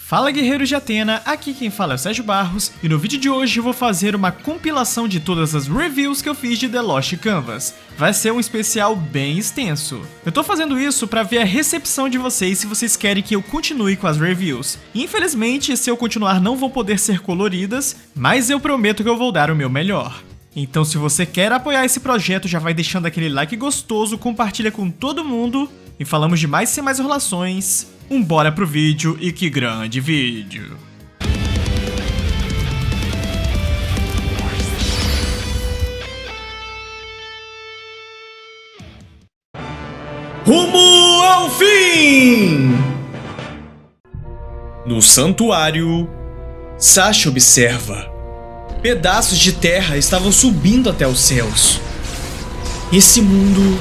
Fala guerreiros de Athena, aqui quem fala é o Sérgio Barros e no vídeo de hoje eu vou fazer uma compilação de todas as reviews que eu fiz de The Lost Canvas. Vai ser um especial bem extenso. Eu tô fazendo isso pra ver a recepção de vocês se vocês querem que eu continue com as reviews. Infelizmente, se eu continuar não vão poder ser coloridas, mas eu prometo que eu vou dar o meu melhor. Então se você quer apoiar esse projeto, já vai deixando aquele like gostoso, compartilha com todo mundo e falamos de mais sem mais enrolações. Bora pro vídeo e que grande vídeo! Rumo ao fim! No santuário, Sasha observa. Pedaços de terra estavam subindo até os céus. Esse mundo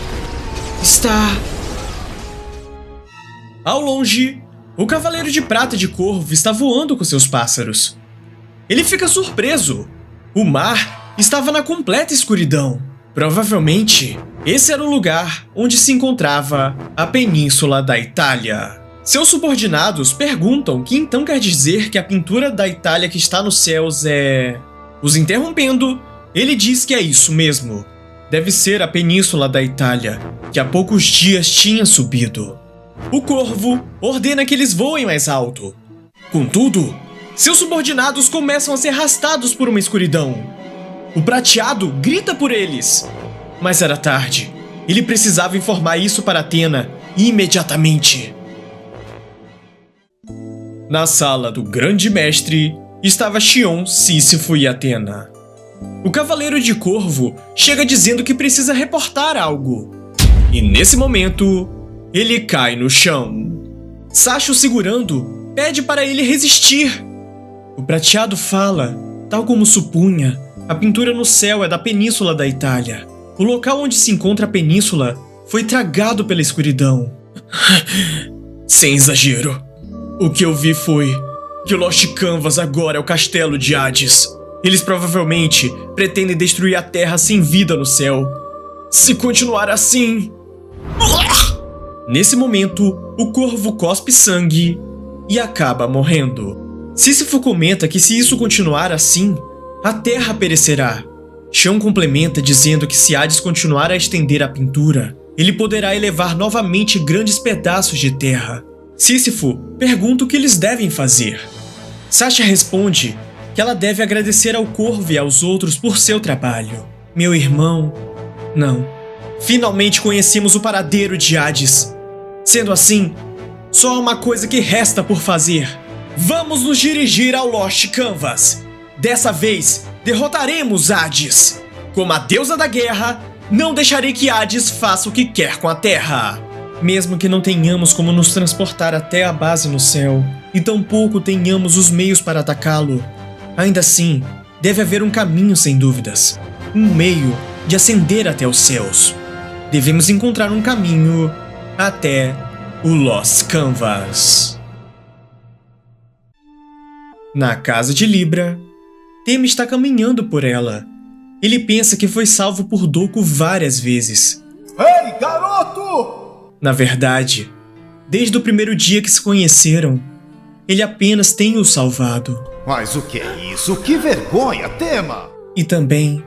está... Ao longe, o Cavaleiro de Prata de Corvo está voando com seus pássaros. Ele fica surpreso. O mar estava na completa escuridão. Provavelmente, esse era o lugar onde se encontrava a Península da Itália. Seus subordinados perguntam o que então quer dizer que a pintura da Itália que está nos céus é... Os interrompendo, ele diz que é isso mesmo. Deve ser a Península da Itália, que há poucos dias tinha subido. O Corvo ordena que eles voem mais alto. Contudo, seus subordinados começam a ser arrastados por uma escuridão. O Prateado grita por eles. Mas era tarde. Ele precisava informar isso para Athena imediatamente. Na sala do Grande Mestre estava Xion, Sísifo e Athena. O Cavaleiro de Corvo chega dizendo que precisa reportar algo. E nesse momento... ele cai no chão. Sasha o segurando, pede para ele resistir. O Prateado fala, tal como supunha, a pintura no céu é da Península da Itália. O local onde se encontra a península foi tragado pela escuridão. Sem exagero, o que eu vi foi que o Lost Canvas agora é o castelo de Hades. Eles provavelmente pretendem destruir a Terra sem vida no céu. Se continuar assim... Nesse momento, o Corvo cospe sangue e acaba morrendo. Sísifo comenta que se isso continuar assim, a Terra perecerá. Xion complementa dizendo que se Hades continuar a estender a pintura, ele poderá elevar novamente grandes pedaços de terra. Sísifo pergunta o que eles devem fazer. Sasha responde que ela deve agradecer ao Corvo e aos outros por seu trabalho. Meu irmão... Não. Finalmente conhecemos o paradeiro de Hades. Sendo assim, só há uma coisa que resta por fazer. Vamos nos dirigir ao Lost Canvas. Dessa vez, derrotaremos Hades. Como a deusa da guerra, não deixarei que Hades faça o que quer com a Terra. Mesmo que não tenhamos como nos transportar até a base no céu, e tampouco tenhamos os meios para atacá-lo, ainda assim, deve haver um caminho sem dúvidas. Um meio de ascender até os céus. Devemos encontrar um caminho... até o Lost Canvas. Na casa de Libra, Tema está caminhando por ela. Ele pensa que foi salvo por Doku várias vezes. Ei, garoto! Na verdade, desde o primeiro dia que se conheceram, ele apenas tem o salvado. Mas o que é isso? Que vergonha, Tema! E também,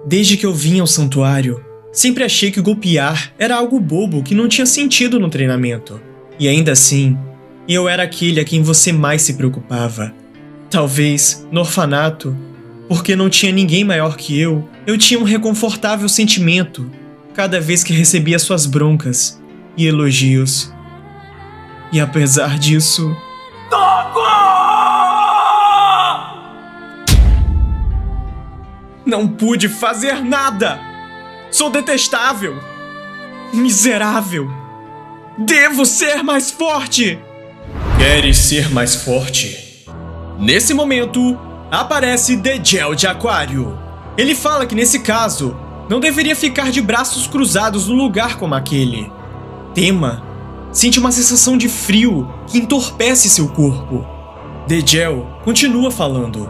desde que eu vim ao santuário, sempre achei que golpear era algo bobo que não tinha sentido no treinamento. E ainda assim, eu era aquele a quem você mais se preocupava. Talvez, no orfanato, porque não tinha ninguém maior que eu tinha um reconfortável sentimento cada vez que recebia suas broncas e elogios. E apesar disso... Não pude fazer nada! Sou detestável! Miserável! Devo ser mais forte! Queres ser mais forte? Nesse momento, aparece The Gel de Aquário. Ele fala que nesse caso, não deveria ficar de braços cruzados num lugar como aquele. Tema sente uma sensação de frio que entorpece seu corpo. The Gel continua falando.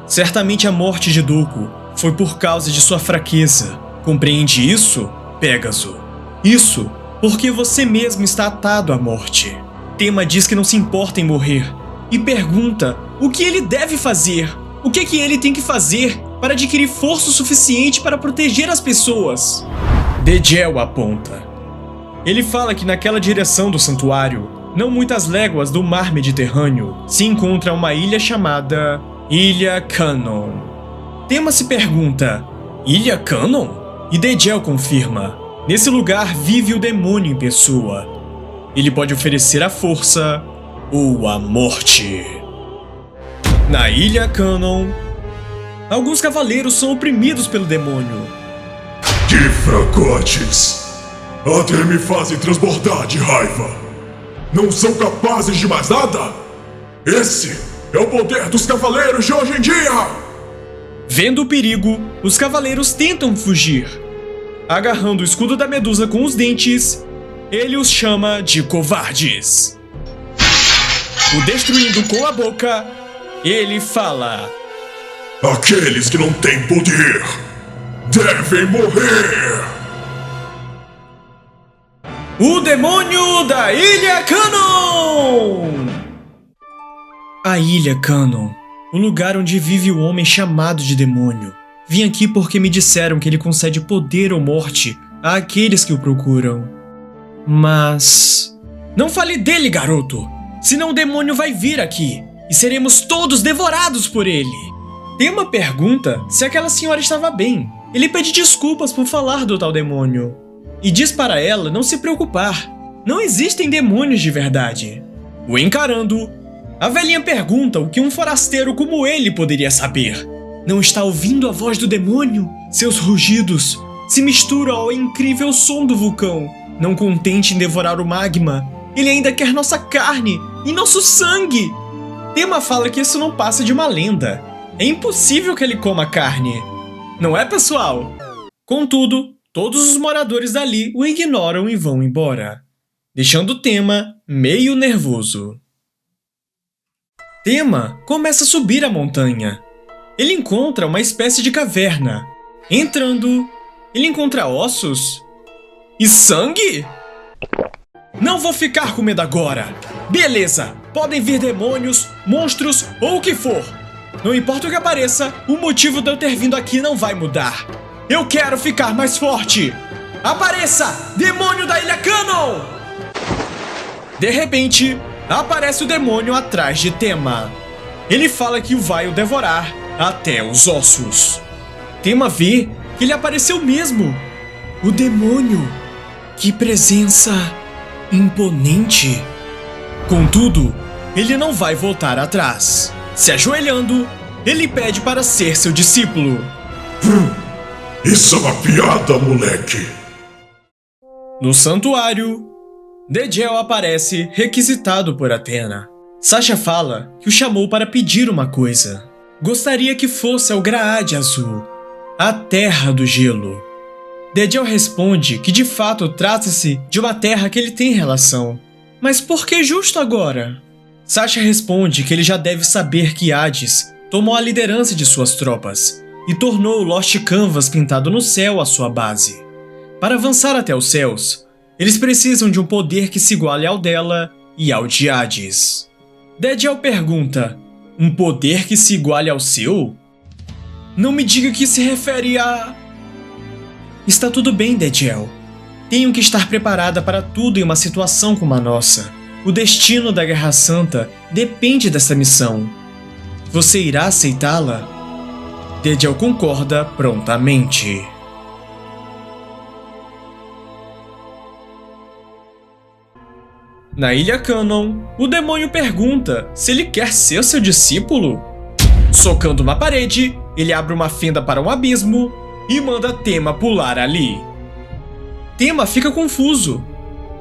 Certamente a morte de Doku foi por causa de sua fraqueza. Compreende isso, Pégaso? Isso porque você mesmo está atado à morte. Tema diz que não se importa em morrer, e pergunta o que ele deve fazer, o que ele tem que fazer para adquirir força o suficiente para proteger as pessoas. Degel aponta. Ele fala que naquela direção do santuário, não muitas léguas do mar Mediterrâneo, se encontra uma ilha chamada Ilha Canon. Tema se pergunta, Ilha Canon? E Degel confirma, nesse lugar vive o demônio em pessoa. Ele pode oferecer a força ou a morte. Na Ilha Canon, alguns cavaleiros são oprimidos pelo demônio. Que fracotes! Até me fazem transbordar de raiva. Não são capazes de mais nada? Esse é o poder dos cavaleiros de hoje em dia! Vendo o perigo, os cavaleiros tentam fugir. Agarrando o escudo da Medusa com os dentes, ele os chama de covardes. O destruindo com a boca, ele fala: Aqueles que não têm poder devem morrer! O demônio da Ilha Canon! A Ilha Canon, o lugar onde vive o homem chamado de demônio. Vim aqui porque me disseram que ele concede poder ou morte àqueles que o procuram. Mas... não fale dele, garoto! Senão o demônio vai vir aqui e seremos todos devorados por ele. Tema pergunta se aquela senhora estava bem. Ele pede desculpas por falar do tal demônio. E diz para ela não se preocupar. Não existem demônios de verdade. O encarando, a velhinha pergunta o que um forasteiro como ele poderia saber. Não está ouvindo a voz do demônio? Seus rugidos se misturam ao incrível som do vulcão. Não contente em devorar o magma, ele ainda quer nossa carne e nosso sangue. Tema fala que isso não passa de uma lenda. É impossível que ele coma carne. Não é, pessoal? Contudo, todos os moradores dali o ignoram e vão embora, deixando Tema meio nervoso. Tema começa a subir a montanha. Ele encontra uma espécie de caverna. Entrando, ele encontra ossos e sangue? Não vou ficar com medo agora. Beleza, podem vir demônios, monstros ou o que for. Não importa o que apareça, o motivo de eu ter vindo aqui não vai mudar. Eu quero ficar mais forte! Apareça! Demônio da Ilha Canon! De repente, aparece o demônio atrás de Tema. Ele fala que vai o devorar até os ossos. Tema vê que ele apareceu mesmo. O demônio! Que presença imponente! Contudo, ele não vai voltar atrás. Se ajoelhando, ele pede para ser seu discípulo. Isso é uma piada, moleque! No santuário, Degel aparece requisitado por Athena. Sasha fala que o chamou para pedir uma coisa. Gostaria que fosse ao Graade Azul, a Terra do Gelo. Degel responde que de fato trata-se de uma terra que ele tem relação. Mas por que justo agora? Sasha responde que ele já deve saber que Hades tomou a liderança de suas tropas e tornou o Lost Canvas pintado no céu a sua base. Para avançar até os céus, eles precisam de um poder que se iguale ao dela e ao de Hades. Degel pergunta, um poder que se iguale ao seu? Não me diga que se refere a... Está tudo bem, Degel. Tenho que estar preparada para tudo em uma situação como a nossa. O destino da Guerra Santa depende dessa missão. Você irá aceitá-la? Degel concorda prontamente. Na Ilha Canon, o demônio pergunta se ele quer ser seu discípulo. Socando uma parede, ele abre uma fenda para um abismo e manda Tema pular ali. Tema fica confuso.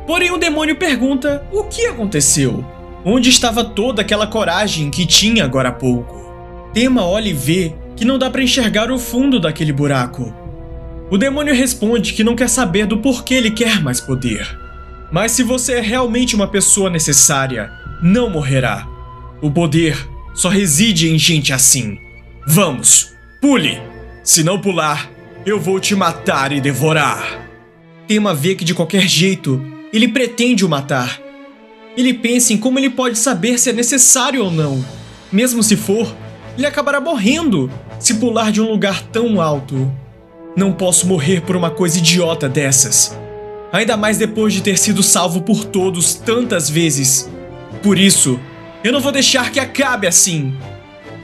Porém, o demônio pergunta o que aconteceu. Onde estava toda aquela coragem que tinha agora há pouco? Tema olha e vê que não dá para enxergar o fundo daquele buraco. O demônio responde que não quer saber do porquê ele quer mais poder. Mas se você é realmente uma pessoa necessária, não morrerá. O poder só reside em gente assim. Vamos, pule! Se não pular, eu vou te matar e devorar. Tema vê que de qualquer jeito, ele pretende o matar. Ele pensa em como ele pode saber se é necessário ou não. Mesmo se for, ele acabará morrendo se pular de um lugar tão alto. Não posso morrer por uma coisa idiota dessas. Ainda mais depois de ter sido salvo por todos tantas vezes. Por isso, eu não vou deixar que acabe assim.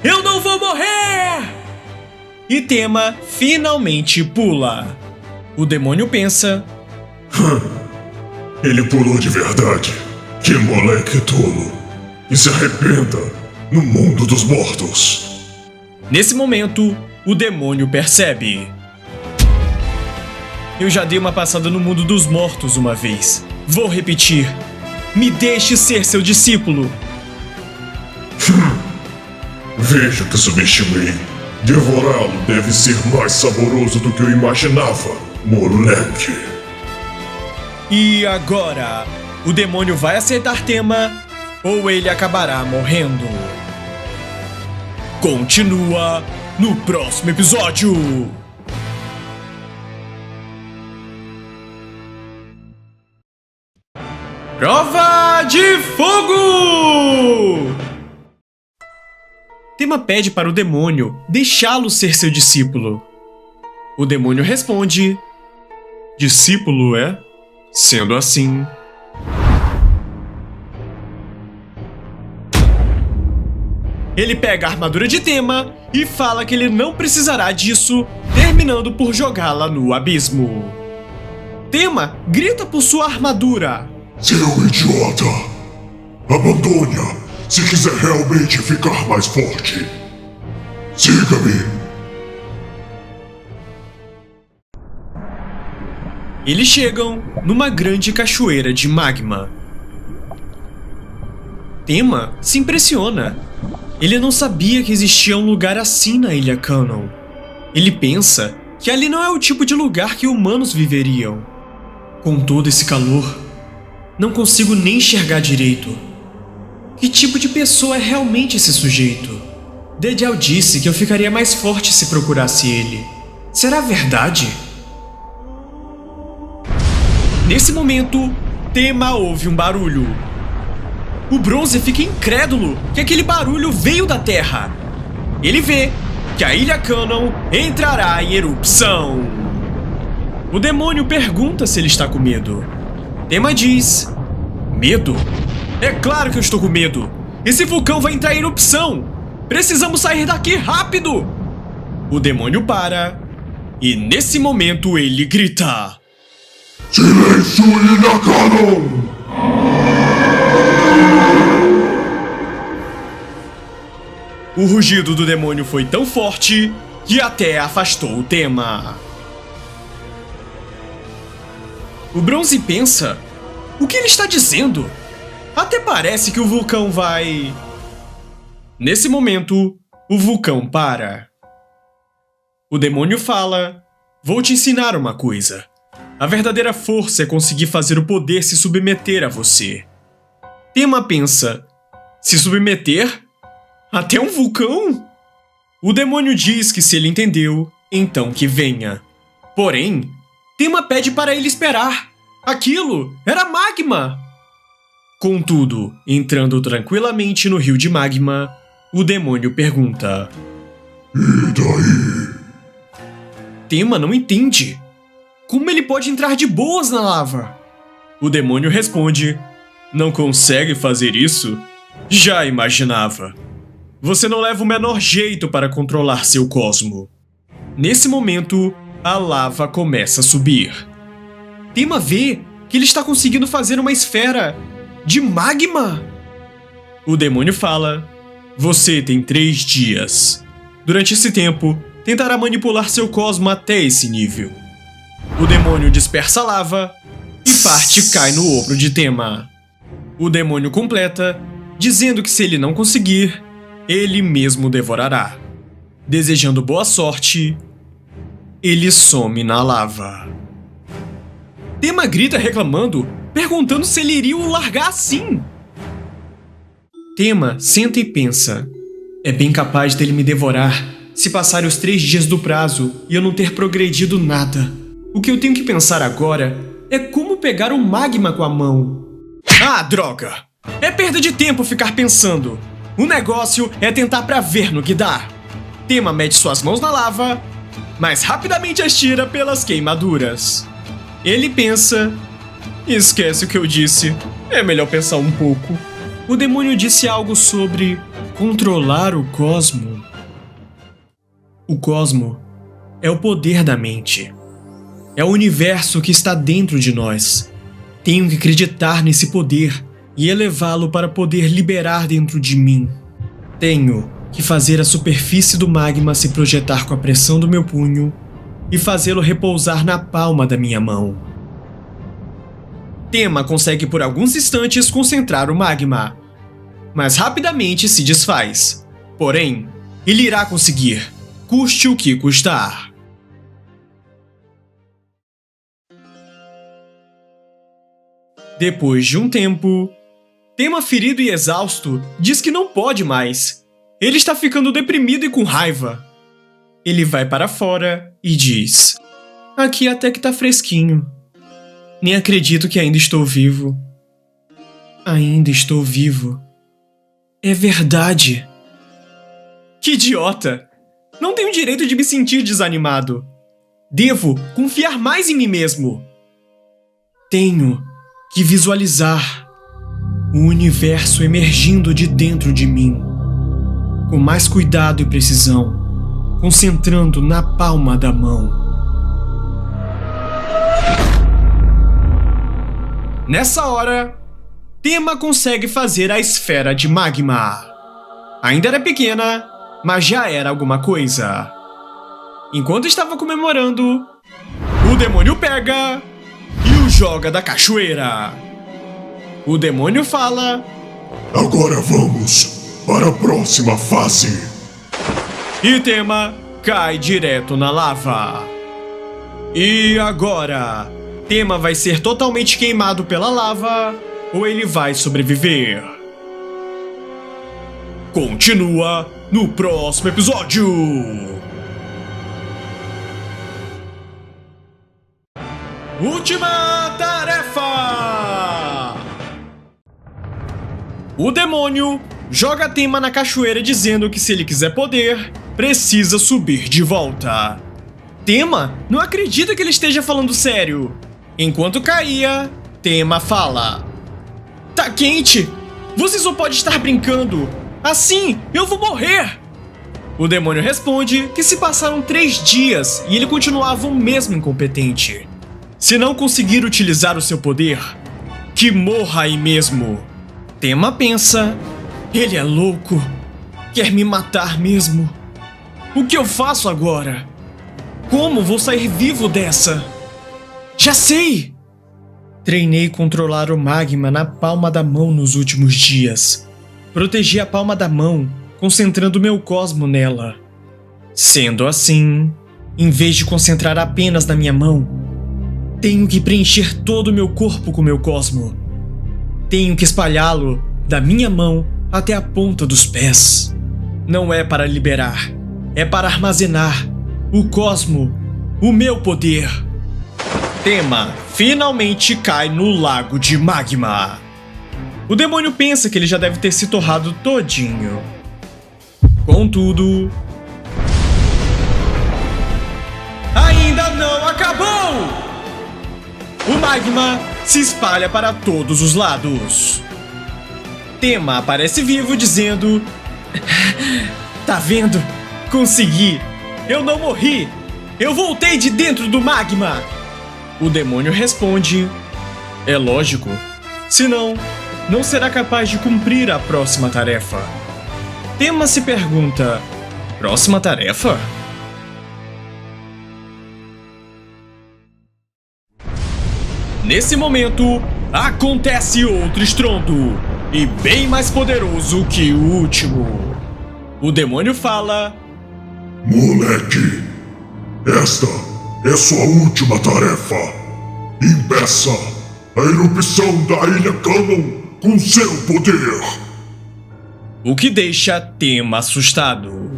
Eu não vou morrer! E Tema finalmente pula. O demônio pensa: Ele pulou de verdade. Que moleque tolo. E se arrependa no mundo dos mortos. Nesse momento, o demônio percebe: eu já dei uma passada no mundo dos mortos uma vez. Vou repetir. Me deixe ser seu discípulo. Veja que subestimei. Devorá-lo deve ser mais saboroso do que eu imaginava, moleque. E agora? O demônio vai aceitar Tema ou ele acabará morrendo? Continua no próximo episódio! Prova de fogo! Tema pede para o demônio deixá-lo ser seu discípulo. O demônio responde: discípulo é? Sendo assim... Ele pega a armadura de Tema e fala que ele não precisará disso, terminando por jogá-la no abismo. Tema grita por sua armadura: Seu idiota! Abandone-a se quiser realmente ficar mais forte. Siga-me! Eles chegam numa grande cachoeira de magma. Tema se impressiona. Ele não sabia que existia um lugar assim na Ilha Canon. Ele pensa que ali não é o tipo de lugar que humanos viveriam. Com todo esse calor, não consigo nem enxergar direito. Que tipo de pessoa é realmente esse sujeito? Dedial disse que eu ficaria mais forte se procurasse ele. Será verdade? Nesse momento, Tema ouve um barulho. O Bronze fica incrédulo que aquele barulho veio da Terra. Ele vê que a Ilha Canon entrará em erupção. O demônio pergunta se ele está com medo. Tema diz: medo? É claro que eu estou com medo. Esse vulcão vai entrar em erupção. Precisamos sair daqui rápido. O demônio para e nesse momento ele grita: Silêncio, Ilha Canon! O rugido do demônio foi tão forte que até afastou o Tema. O Bronze pensa: o que ele está dizendo? Até parece que o vulcão vai... Nesse momento, o vulcão para. O demônio fala: vou te ensinar uma coisa. A verdadeira força é conseguir fazer o poder se submeter a você. Tema pensa: se submeter? Até um vulcão? O demônio diz que se ele entendeu, então que venha. Porém, Tema pede para ele esperar. Aquilo era magma! Contudo, entrando tranquilamente no rio de magma, o demônio pergunta: E daí? Tema não entende. Como ele pode entrar de boas na lava? O demônio responde: não consegue fazer isso? Já imaginava. Você não leva o menor jeito para controlar seu cosmo. Nesse momento, a lava começa a subir. Tema vê que ele está conseguindo fazer uma esfera de magma. O demônio fala: você tem 3 dias. Durante esse tempo, tentará manipular seu cosmo até esse nível. O demônio dispersa a lava e parte cai no ombro de Tema. O demônio completa, dizendo que se ele não conseguir, ele mesmo devorará. Desejando boa sorte, ele some na lava. Tema grita reclamando, perguntando se ele iria o largar assim. Tema senta e pensa: é bem capaz dele me devorar se passarem os 3 dias do prazo e eu não ter progredido nada. O que eu tenho que pensar agora é como pegar o magma com a mão. Ah, droga! É perda de tempo ficar pensando. O negócio é tentar pra ver no que dá. Tema mete suas mãos na lava, mas rapidamente as tira pelas queimaduras. Ele pensa... Esquece o que eu disse. É melhor pensar um pouco. O demônio disse algo sobre controlar o cosmo. O cosmo é o poder da mente. É o universo que está dentro de nós. Tenho que acreditar nesse poder e elevá-lo para poder liberar dentro de mim. Tenho que fazer a superfície do magma se projetar com a pressão do meu punho e fazê-lo repousar na palma da minha mão. Tema consegue por alguns instantes concentrar o magma, mas rapidamente se desfaz. Porém, ele irá conseguir, custe o que custar. Depois de um tempo, Tema, ferido e exausto, diz que não pode mais. Ele está ficando deprimido e com raiva. Ele vai para fora e diz: aqui até que tá fresquinho. Nem acredito que ainda estou vivo. Ainda estou vivo. É verdade. Que idiota! Não tenho direito de me sentir desanimado. Devo confiar mais em mim mesmo. Tenho que visualizar o universo emergindo de dentro de mim, com mais cuidado e precisão, concentrando na palma da mão. Nessa hora, Tema consegue fazer a esfera de magma. Ainda era pequena, mas já era alguma coisa. Enquanto estava comemorando, o demônio pega e o joga da cachoeira. O demônio fala: agora vamos para a próxima fase. E Tema cai direto na lava. E agora? Tema vai ser totalmente queimado pela lava ou ele vai sobreviver? Continua no próximo episódio. Última tarefa! O demônio joga Tema na cachoeira dizendo que se ele quiser poder, precisa subir de volta. Tema não acredita que ele esteja falando sério. Enquanto caía, Tema fala: tá quente! Você só pode estar brincando! Assim, eu vou morrer! O demônio responde que se passaram 3 dias e ele continuava o mesmo incompetente. Se não conseguir utilizar o seu poder, que morra aí mesmo. Tema pensa: ele é louco, quer me matar mesmo. O que eu faço agora? Como vou sair vivo dessa? Já sei! Treinei controlar o magma na palma da mão nos últimos dias. Protegi a palma da mão, concentrando meu cosmo nela. Sendo assim, em vez de concentrar apenas na minha mão, tenho que preencher todo o meu corpo com meu cosmo. Tenho que espalhá-lo da minha mão até a ponta dos pés. Não é para liberar, é para armazenar o cosmo, o meu poder. Tema finalmente cai no lago de magma. O demônio pensa que ele já deve ter se torrado todinho. Contudo, ainda não acabou! O magma se espalha para todos os lados. Tema aparece vivo dizendo: tá vendo? Consegui! Eu não morri! Eu voltei de dentro do magma! O demônio responde: é lógico. Senão, não será capaz de cumprir a próxima tarefa. Tema se pergunta: próxima tarefa? Nesse momento, acontece outro estrondo, e bem mais poderoso que o último. O demônio fala: Moleque, esta é sua última tarefa. Impeça a erupção da Ilha Canon com seu poder. O que deixa Tema assustado.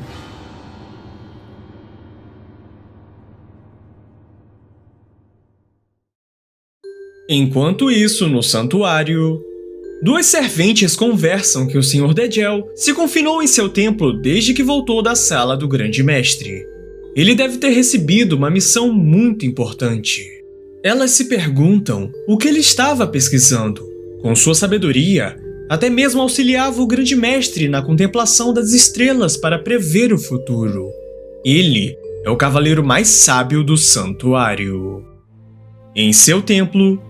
Enquanto isso, no santuário, Duas serventes conversam que o Sr. Degel se confinou em seu templo desde que voltou da sala do Grande Mestre. Ele deve ter recebido uma missão muito importante. Elas se perguntam o que ele estava pesquisando. Com sua sabedoria, até mesmo auxiliava o Grande Mestre na contemplação das estrelas para prever o futuro. Ele é o cavaleiro mais sábio do santuário. Em seu templo,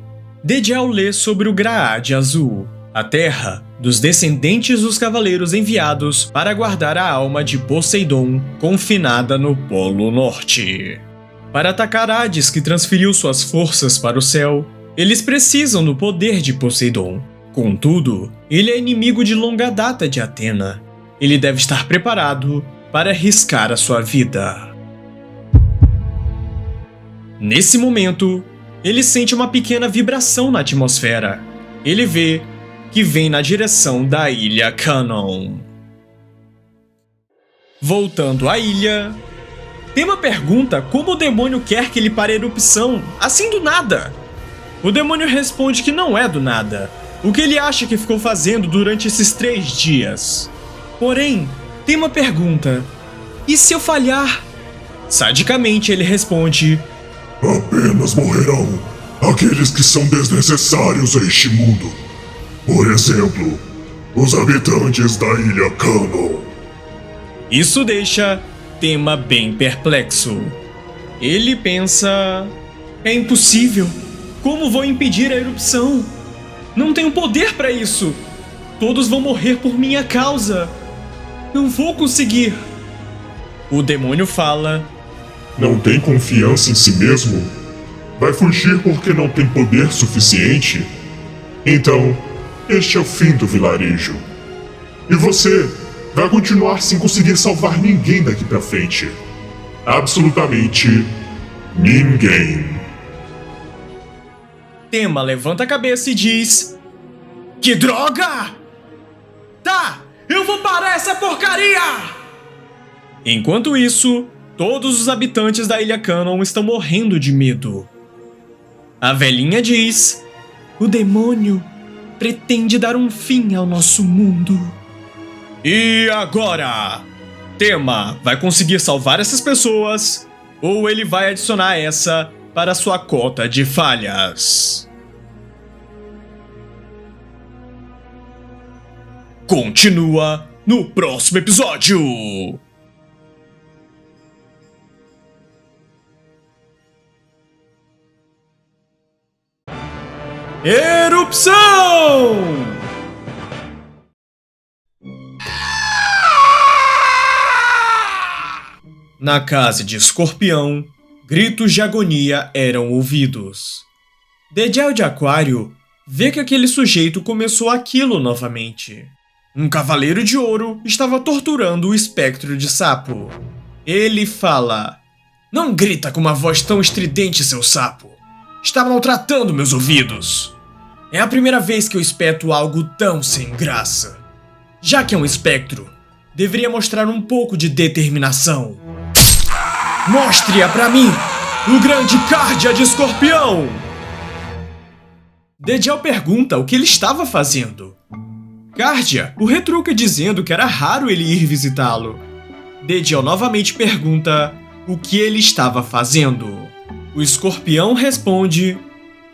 Degel lê sobre o Graade Azul, a terra dos descendentes dos cavaleiros enviados para guardar a alma de Poseidon confinada no Polo Norte. Para atacar Hades, que transferiu suas forças para o céu, eles precisam do poder de Poseidon. Contudo, ele é inimigo de longa data de Atena. Ele deve estar preparado para arriscar a sua vida. Nesse momento, ele sente uma pequena vibração na atmosfera. Ele vê que vem na direção da ilha Canon. Voltando à ilha, Tema pergunta como o demônio quer que ele pare a erupção, assim do nada. O demônio responde que não é do nada, o que ele acha que ficou fazendo durante esses 3 dias. Porém, Tema pergunta, e se eu falhar? Sadicamente ele responde, apenas morrerão aqueles que são desnecessários a este mundo. Por exemplo, os habitantes da ilha Canon. Isso deixa Tema bem perplexo. Ele pensa, é impossível. Como vou impedir a erupção? Não tenho poder para isso. Todos vão morrer por minha causa. Não vou conseguir. O demônio fala, não tem confiança em si mesmo? Vai fugir porque não tem poder suficiente? Então, este é o fim do vilarejo. E você vai continuar sem conseguir salvar ninguém daqui pra frente. Absolutamente ninguém. Tema levanta a cabeça e diz, que droga! Tá, eu vou parar essa porcaria! Enquanto isso, todos os habitantes da ilha Canon estão morrendo de medo. A velhinha diz, o demônio pretende dar um fim ao nosso mundo. E agora? Tema vai conseguir salvar essas pessoas ou ele vai adicionar essa para sua cota de falhas? Continua no próximo episódio! Erupção! Na casa de Escorpião, gritos de agonia eram ouvidos. Degel de Aquário vê que aquele sujeito começou aquilo novamente. Um cavaleiro de ouro estava torturando o espectro de sapo. Ele fala, não grita com uma voz tão estridente, seu sapo. Está maltratando meus ouvidos. É a primeira vez que eu espeto algo tão sem graça. Já que é um espectro, deveria mostrar um pouco de determinação. Mostre-a pra mim, o grande Cardia de Escorpião! Degel pergunta o que ele estava fazendo. Cardia o retruca dizendo que era raro ele ir visitá-lo. Degel novamente pergunta o que ele estava fazendo. O Escorpião responde,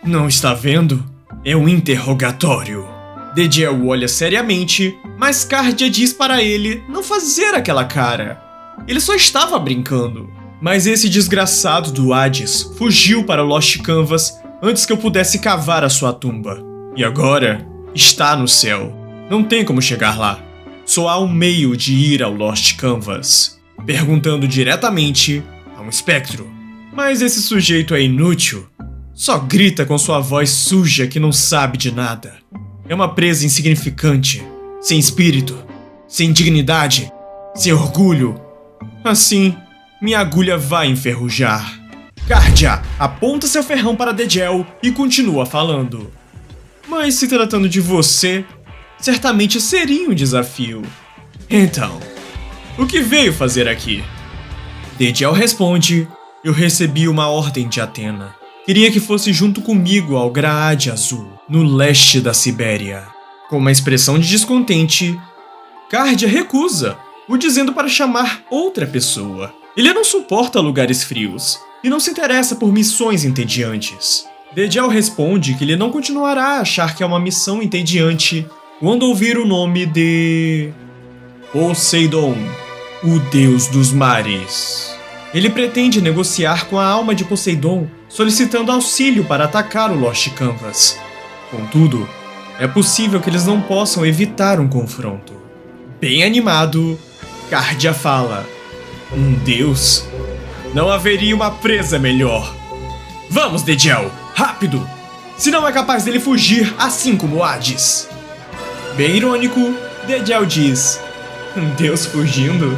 não está vendo? É um interrogatório. Degel olha seriamente, mas Cardia diz para ele não fazer aquela cara. Ele só estava brincando. Mas esse desgraçado do Hades fugiu para Lost Canvas antes que eu pudesse cavar a sua tumba. E agora está no céu. Não tem como chegar lá. Só há um meio de ir ao Lost Canvas, perguntando diretamente a um espectro. Mas esse sujeito é inútil. Só grita com sua voz suja que não sabe de nada. É uma presa insignificante, sem espírito, sem dignidade, sem orgulho. Assim, minha agulha vai enferrujar. Cardia aponta seu ferrão para Degel e continua falando. Mas se tratando de você, certamente seria um desafio. Então, o que veio fazer aqui? Degel responde, eu recebi uma ordem de Atena. Queria que fosse junto comigo ao Graade Azul, no leste da Sibéria. Com uma expressão de descontente, Cardia recusa, o dizendo para chamar outra pessoa. Ele não suporta lugares frios e não se interessa por missões entediantes. Dejel responde que ele não continuará a achar que é uma missão entediante quando ouvir o nome de Poseidon, o deus dos mares. Ele pretende negociar com a alma de Poseidon, solicitando auxílio para atacar o Lost Canvas. Contudo, é possível que eles não possam evitar um confronto. Bem animado, Cardia fala: um deus? Não haveria uma presa melhor. Vamos, Dejel, rápido! Se não é capaz dele fugir assim como Hades. Bem irônico, Dejel diz: um deus fugindo?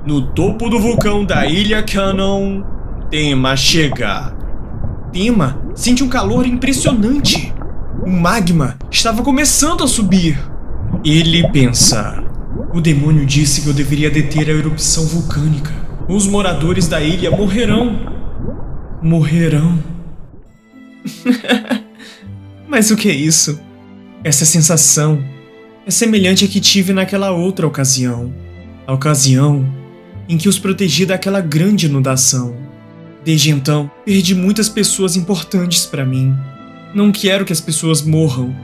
No topo do vulcão da Ilha Canon, Tema chega. Tema sente um calor impressionante. O magma estava começando a subir. Ele pensa: o demônio disse que eu deveria deter a erupção vulcânica. Os moradores da ilha morrerão. Morrerão. Mas o que é isso? Essa sensação é semelhante à que tive naquela outra ocasião. A ocasião em que os protegi daquela grande inundação. Desde então, perdi muitas pessoas importantes para mim. Não quero que as pessoas morram.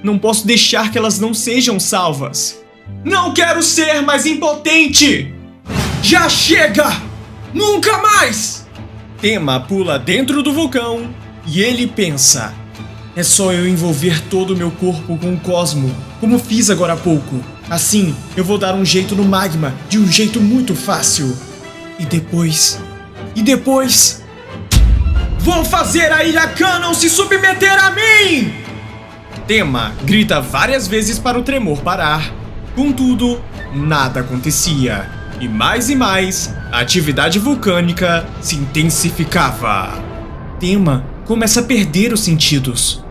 Não posso deixar que elas não sejam salvas. Não quero ser mais impotente! Já chega! Nunca mais! Tema pula dentro do vulcão e ele pensa: é só eu envolver todo o meu corpo com o cosmo, como fiz agora há pouco. Assim, eu vou dar um jeito no magma de um jeito muito fácil. E depois... vou fazer a Ilha Canon se submeter a mim! Tema grita várias vezes para o tremor parar. Contudo, nada acontecia. E mais, a atividade vulcânica se intensificava. Tema começa a perder os sentidos.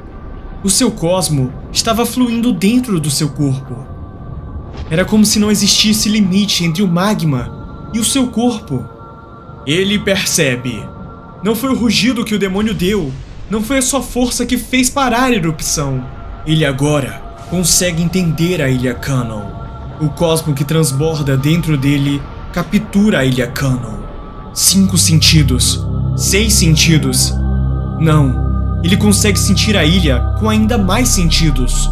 O seu cosmo estava fluindo dentro do seu corpo. Era como se não existisse limite entre o magma e o seu corpo. Ele percebe: não foi o rugido que o demônio deu, não foi a sua força que fez parar a erupção. Ele agora consegue entender a Ilha Canon. O cosmo que transborda dentro dele captura a Ilha Canon. 5 sentidos, 6 sentidos. Não, ele consegue sentir a ilha com ainda mais sentidos.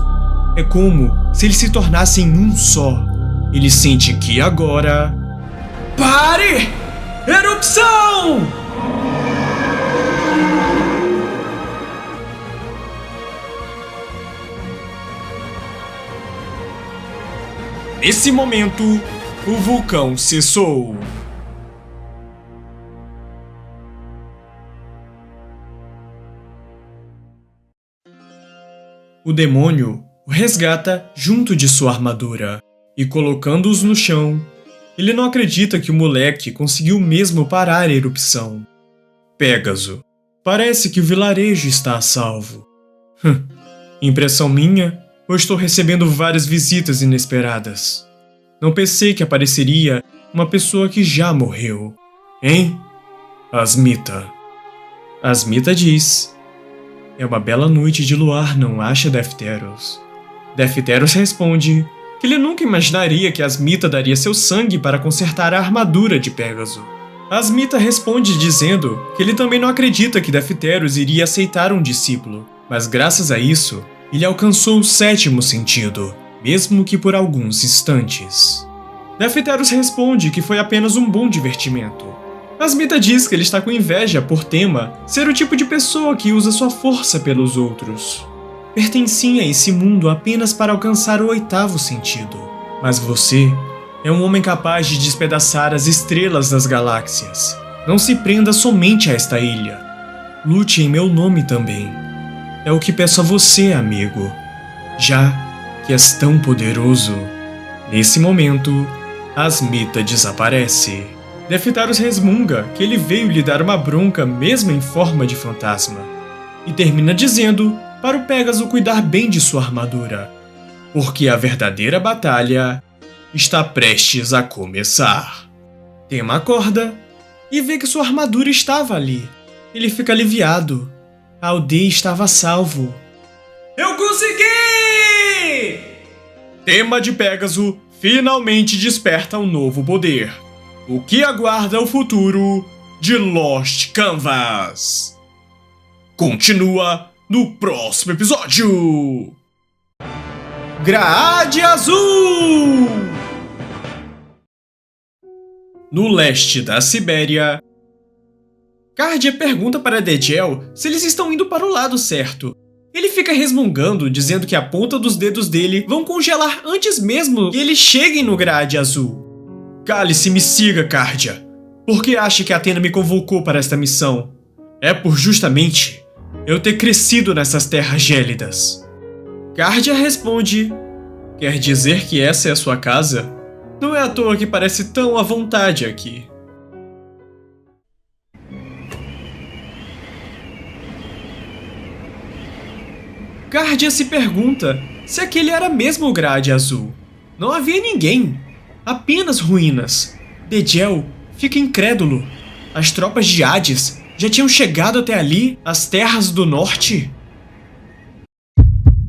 É como se eles se tornassem um só. Ele sente que agora... Pare! Erupção! Nesse momento, o vulcão cessou. O demônio o resgata junto de sua armadura, e colocando-os no chão, ele não acredita que o moleque conseguiu mesmo parar a erupção. Pégaso, parece que o vilarejo está a salvo. Impressão minha, ou estou recebendo várias visitas inesperadas? Não pensei que apareceria uma pessoa que já morreu. Hein? Asmita. Asmita diz: é uma bela noite de luar, não acha, Defteros? Defteros responde que ele nunca imaginaria que Asmita daria seu sangue para consertar a armadura de Pégaso. Asmita responde dizendo que ele também não acredita que Defteros iria aceitar um discípulo, mas graças a isso, ele alcançou o 7º sentido, mesmo que por alguns instantes. Defteros responde que foi apenas um bom divertimento. Asmita diz que ele está com inveja por Tema ser o tipo de pessoa que usa sua força pelos outros. Pertencia a esse mundo apenas para alcançar o 8º sentido. Mas você é um homem capaz de despedaçar as estrelas das galáxias. Não se prenda somente a esta ilha. Lute em meu nome também. É o que peço a você, amigo. Já que és tão poderoso. Nesse momento, Asmita desaparece. Defteros resmunga que ele veio lhe dar uma bronca mesmo em forma de fantasma. E termina dizendo para o Pégaso cuidar bem de sua armadura, porque a verdadeira batalha está prestes a começar. Tema acorda e vê que sua armadura estava ali. Ele fica aliviado. A aldeia estava a salvo. Eu consegui! Tema de Pégaso finalmente desperta um novo poder. O que aguarda o futuro de Lost Canvas? Continua no próximo episódio! Grade Azul! No leste da Sibéria, Cardia pergunta para Degel se eles estão indo para o lado certo. Ele fica resmungando, dizendo que a ponta dos dedos dele vão congelar antes mesmo que eles cheguem no Grade Azul. Cale-se e me siga, Cardia. Por que acha que Athena me convocou para esta missão? É por justamente eu ter crescido nessas terras gélidas. Cardia responde: quer dizer que essa é a sua casa? Não é à toa que parece tão à vontade aqui. Cardia se pergunta se aquele era mesmo o Grade Azul. Não havia ninguém, apenas ruínas. Degel fica incrédulo. As tropas de Hades já tinham chegado até ali, as terras do norte?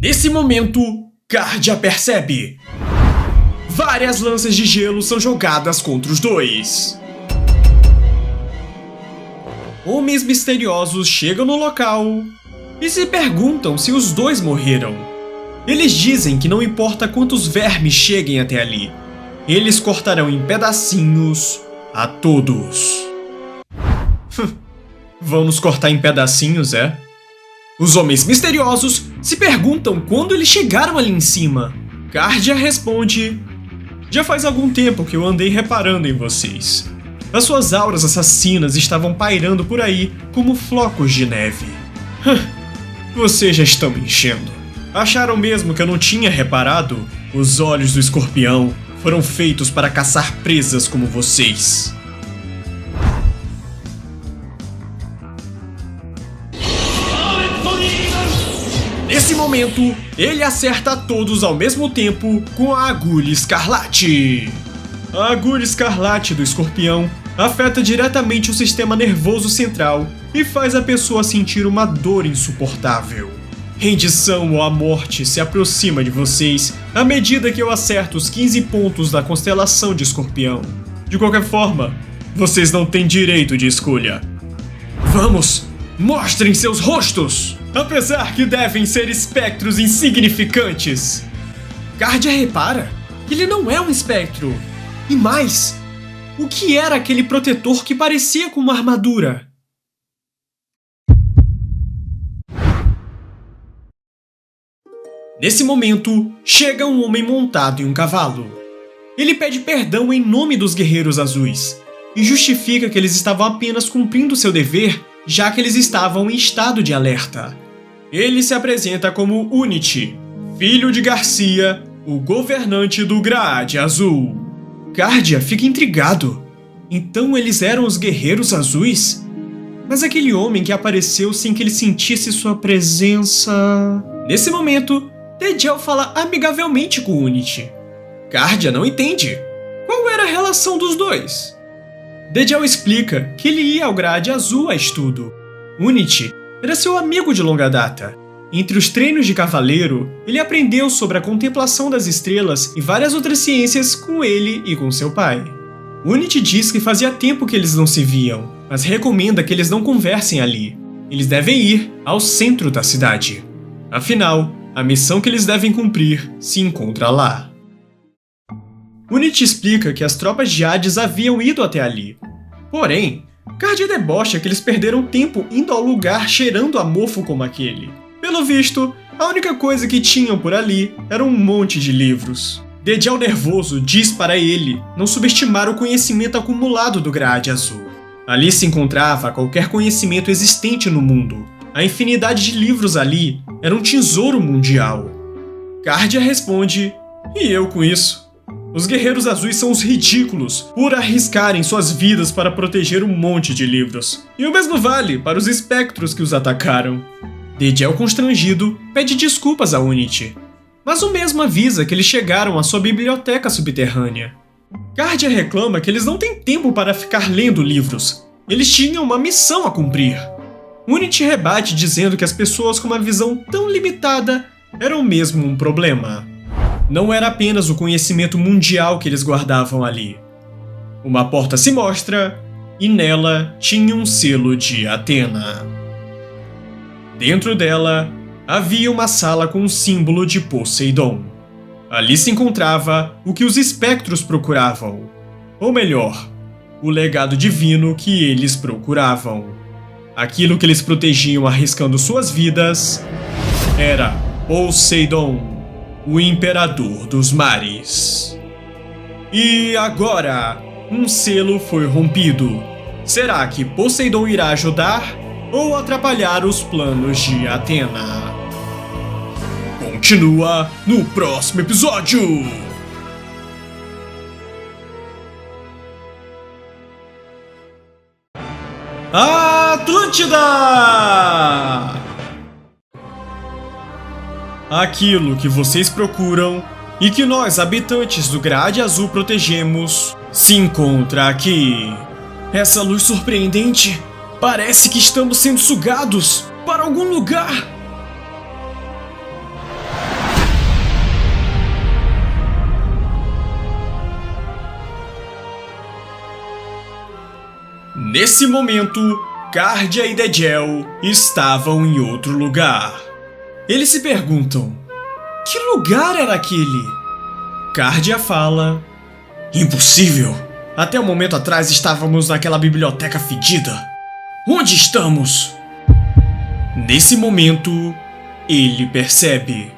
Nesse momento, Cardia percebe. Várias lanças de gelo são jogadas contra os dois. Homens misteriosos chegam no local e se perguntam se os dois morreram. Eles dizem que não importa quantos vermes cheguem até ali, eles cortarão em pedacinhos a todos. Vão nos cortar em pedacinhos, é? Os homens misteriosos se perguntam quando eles chegaram ali em cima. Cardia responde: já faz algum tempo que eu andei reparando em vocês. As suas auras assassinas estavam pairando por aí como flocos de neve. Vocês já estão me enchendo. Acharam mesmo que eu não tinha reparado? Os olhos do escorpião foram feitos para caçar presas como vocês. Nesse momento, ele acerta a todos ao mesmo tempo com a agulha escarlate. A agulha escarlate do escorpião afeta diretamente o sistema nervoso central e faz a pessoa sentir uma dor insuportável. Rendição ou a morte se aproxima de vocês à medida que eu acerto os 15 pontos da constelação de Escorpião. De qualquer forma, vocês não têm direito de escolha. Vamos, mostrem seus rostos! Apesar que devem ser espectros insignificantes. Cardia repara que ele não é um espectro. E mais, o que era aquele protetor que parecia com uma armadura? Nesse momento, chega um homem montado em um cavalo. Ele pede perdão em nome dos Guerreiros Azuis e justifica que eles estavam apenas cumprindo seu dever, já que eles estavam em estado de alerta. Ele se apresenta como Unity, filho de Garcia, o governante do Grade Azul. Cardia fica intrigado. Então eles eram os Guerreiros Azuis? Mas aquele homem que apareceu sem que ele sentisse sua presença... Nesse momento, Degel fala amigavelmente com Unity. Cardia não entende. Qual era a relação dos dois? Degel explica que ele ia ao Grade Azul a estudo. Unity era seu amigo de longa data. Entre os treinos de cavaleiro, ele aprendeu sobre a contemplação das estrelas e várias outras ciências com ele e com seu pai. Unity diz que fazia tempo que eles não se viam, mas recomenda que eles não conversem ali. Eles devem ir ao centro da cidade. Afinal, a missão que eles devem cumprir se encontra lá. Unity explica que as tropas de Hades haviam ido até ali. Porém, Cardia debocha que eles perderam tempo indo ao lugar cheirando a mofo como aquele. Pelo visto, a única coisa que tinham por ali era um monte de livros. Degel nervoso diz para ele não subestimar o conhecimento acumulado do Grade Azul. Ali se encontrava qualquer conhecimento existente no mundo. A infinidade de livros ali era um tesouro mundial. Cardia responde: e eu com isso? Os Guerreiros Azuis são os ridículos por arriscarem suas vidas para proteger um monte de livros. E o mesmo vale para os espectros que os atacaram. Degel, constrangido, pede desculpas a Unity, mas o mesmo avisa que eles chegaram à sua biblioteca subterrânea. Cardia reclama que eles não têm tempo para ficar lendo livros. Eles tinham uma missão a cumprir. Unity rebate dizendo que as pessoas com uma visão tão limitada eram mesmo um problema. Não era apenas o conhecimento mundial que eles guardavam ali. Uma porta se mostra e nela tinha um selo de Athena. Dentro dela havia uma sala com um símbolo de Poseidon. Ali se encontrava o que os espectros procuravam, ou melhor, o legado divino que eles procuravam. Aquilo que eles protegiam arriscando suas vidas era Poseidon, o imperador dos mares. E agora, um selo foi rompido. Será que Poseidon irá ajudar ou atrapalhar os planos de Athena? Continua no próximo episódio! Atlântida! Aquilo que vocês procuram e que nós, habitantes do Grade Azul, protegemos, se encontra aqui. Essa luz surpreendente parece que estamos sendo sugados para algum lugar. Nesse momento, Cardia e Degel estavam em outro lugar. Eles se perguntam: que lugar era aquele? Cardia fala: impossível! Até um momento atrás estávamos naquela biblioteca fedida. Onde estamos? Nesse momento, ele percebe.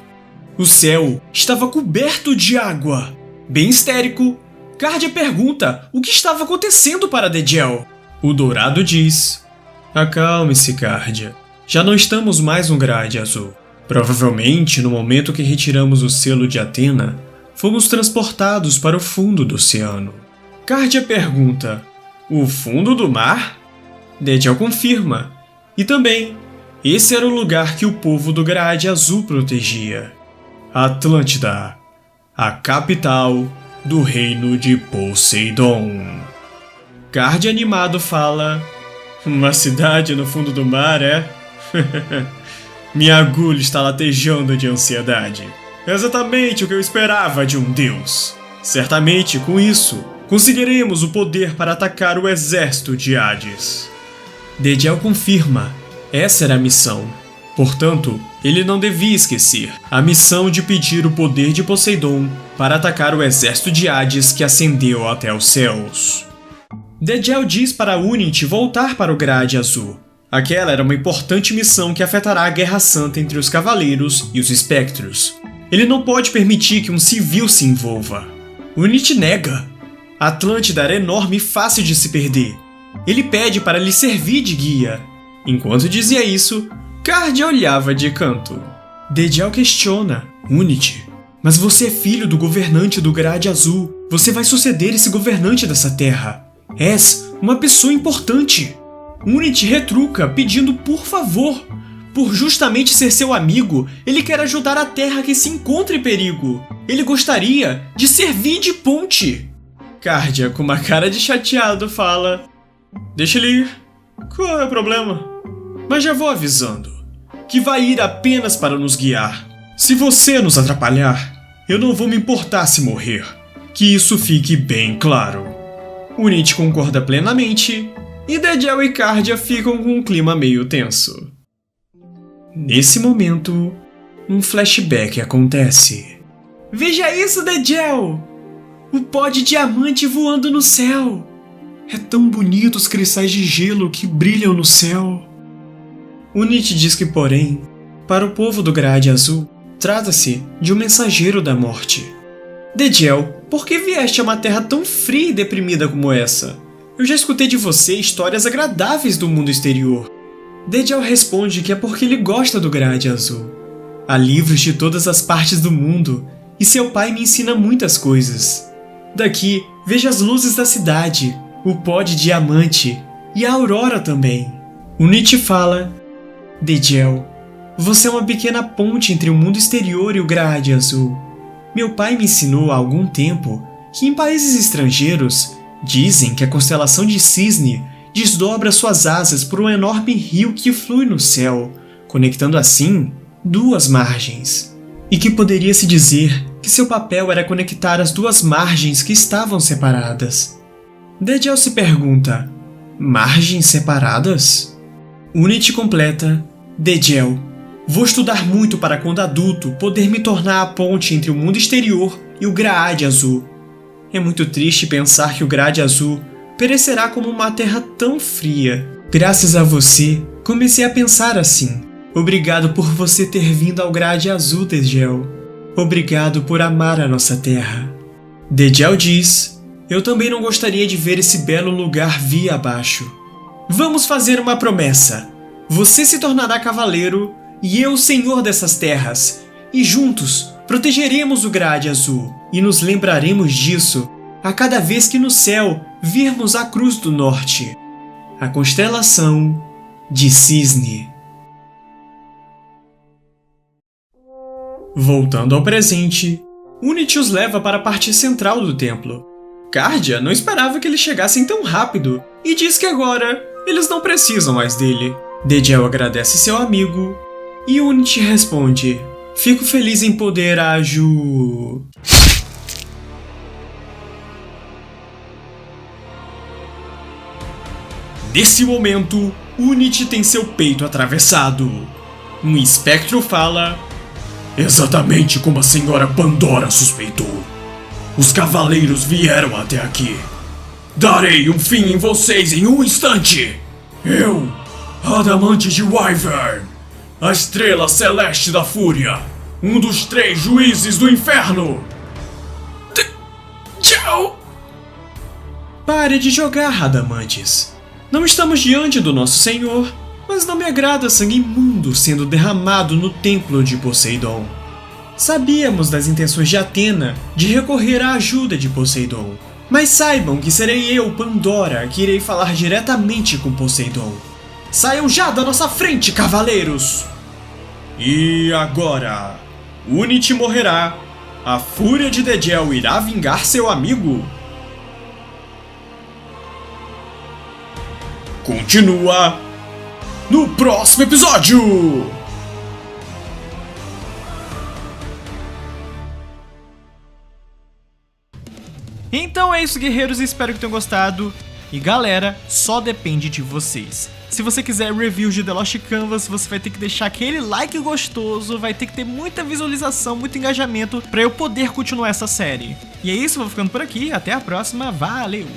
O céu estava coberto de água. Bem histérico, Cardia pergunta o que estava acontecendo para Degel. O Dourado diz: acalme-se, Cardia. Já não estamos mais no Grade Azul. Provavelmente, no momento que retiramos o selo de Athena, fomos transportados para o fundo do oceano. Cardia pergunta: o fundo do mar? Degel confirma. E também, esse era o lugar que o povo do Grade Azul protegia. Atlântida, a capital do reino de Poseidon. Cardia animado fala: uma cidade no fundo do mar, é? Minha agulha está latejando de ansiedade. Exatamente o que eu esperava de um deus. Certamente, com isso, conseguiremos o poder para atacar o exército de Hades. Degel confirma. Essa era a missão. Portanto, ele não devia esquecer a missão de pedir o poder de Poseidon para atacar o exército de Hades que ascendeu até os céus. Degel diz para Unity voltar para o Grade Azul. Aquela era uma importante missão que afetará a Guerra Santa entre os Cavaleiros e os Espectros. Ele não pode permitir que um civil se envolva. Unity nega. Atlântida era enorme e fácil de se perder. Ele pede para lhe servir de guia. Enquanto dizia isso, Cardia olhava de canto. Degel questiona: Unity, mas você é filho do governante do Grade Azul. Você vai suceder esse governante dessa terra. És uma pessoa importante. Unity retruca, pedindo por favor. Por justamente ser seu amigo, ele quer ajudar a Terra que se encontra em perigo. Ele gostaria de servir de ponte. Cardia, com uma cara de chateado, fala: deixa ele ir. Qual é o problema? Mas já vou avisando que vai ir apenas para nos guiar. Se você nos atrapalhar, eu não vou me importar se morrer. Que isso fique bem claro. Unity concorda plenamente e Degel e Cardia ficam com um clima meio tenso. Nesse momento, um flashback acontece. Veja isso, Degel! O pó de diamante voando no céu! É tão bonito os cristais de gelo que brilham no céu. Unity diz que, porém, para o povo do Grade Azul, trata-se de um mensageiro da morte. Degel, por que vieste a uma terra tão fria e deprimida como essa? Eu já escutei de você histórias agradáveis do mundo exterior. Degel responde que é porque ele gosta do Grade Azul. Há livros de todas as partes do mundo, e seu pai me ensina muitas coisas. Daqui, vejo as luzes da cidade, o pó de diamante e a aurora também. Unity fala: Degel, você é uma pequena ponte entre o mundo exterior e o Grade Azul. Meu pai me ensinou há algum tempo que em países estrangeiros dizem que a constelação de Cisne desdobra suas asas por um enorme rio que flui no céu, conectando assim duas margens. E que poderia-se dizer que seu papel era conectar as duas margens que estavam separadas. Dediel se pergunta: margens separadas? Unity completa: Dediel, vou estudar muito para quando adulto poder me tornar a ponte entre o mundo exterior e o Graade Azul. É muito triste pensar que o Graade Azul perecerá como uma terra tão fria. Graças a você, comecei a pensar assim. Obrigado por você ter vindo ao Graade Azul, Dediel. Obrigado por amar a nossa terra. Dediel diz: eu também não gostaria de ver esse belo lugar via abaixo. Vamos fazer uma promessa. Você se tornará cavaleiro e eu senhor dessas terras. E juntos protegeremos o Graade Azul e nos lembraremos disso a cada vez que no céu virmos a Cruz do Norte, a constelação de Cisne. Voltando ao presente, Unity os leva para a parte central do templo. Cardia não esperava que eles chegassem tão rápido e diz que agora eles não precisam mais dele. Dediel agradece seu amigo e Unity responde: fico feliz em poder Nesse momento, Unity tem seu peito atravessado. Um espectro fala: exatamente como a senhora Pandora suspeitou. Os cavaleiros vieram até aqui. Darei um fim em vocês em um instante. Eu, Adamante de Wyvern, a estrela celeste da fúria, um dos 3 juízes do inferno. Tchau! Pare de jogar, Adamantes. Não estamos diante do nosso senhor, mas não me agrada sangue imundo sendo derramado no templo de Poseidon. Sabíamos das intenções de Atena de recorrer à ajuda de Poseidon, mas saibam que serei eu, Pandora, que irei falar diretamente com Poseidon. Saiam já da nossa frente, cavaleiros! E agora, Unity morrerá. A fúria de Dediel irá vingar seu amigo? Continua no próximo episódio! Então é isso, guerreiros, espero que tenham gostado. E galera, só depende de vocês. Se você quiser review de The Lost Canvas, você vai ter que deixar aquele like gostoso, vai ter que ter muita visualização, muito engajamento pra eu poder continuar essa série. E é isso, vou ficando por aqui, até a próxima, valeu!